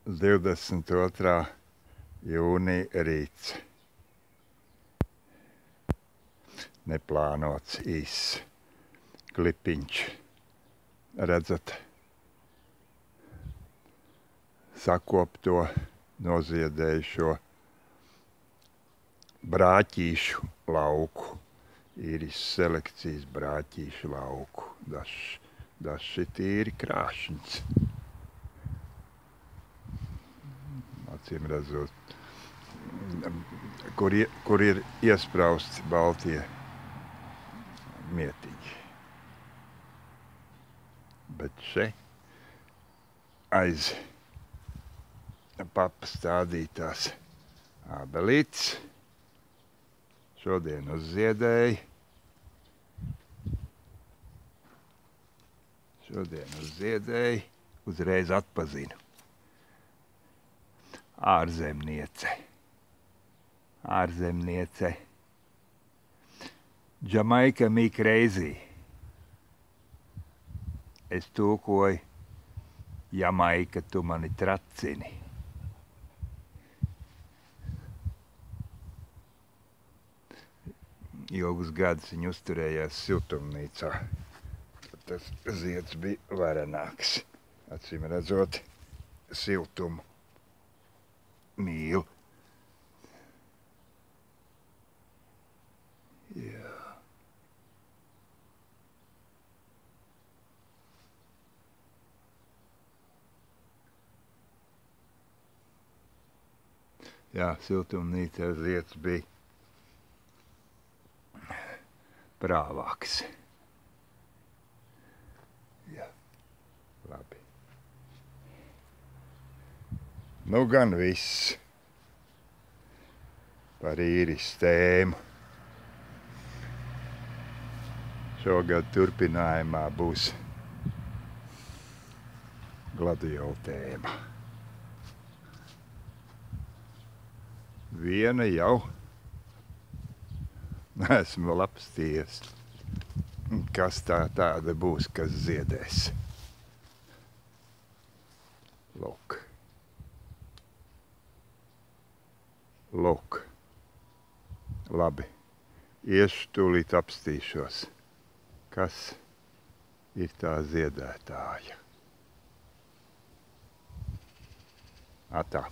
22. jūnija rīts. Neplānots īss klipiņš. Redzat, sakopto noziedējušo brāķīšu lauku. Īris selekcijas brāķīšu lauku. Dažs ir tīri krāšņs. Acīm redzot, kur ir iesprausti baltie mietiņi. Bet šeit aiz papas stādītās ābelītes šodien uzziedēja. Uzreiz atpazinu. Ārzemniece. Jamaica me crazy. Es tūkoju, Jamaika, tu mani tracini. Ilgus gadus viņa uzturējās siltumnīcā. Tas zieds bija varenāks. Acīm redzot, siltumu mīl. Jā. Jā, siltumnīcā zieds bija prāvāks. Jā, labi. Nu gan viss par Īris tēmu. Šogad turpinājumā būs gladiola tēma. Viena jau esmu vēl apstījies. Kas tāda būs, kas ziedēs? Lūk. Labi. Iešu tūlīt apstīšos. Kas ir tā ziedētāja? Atā.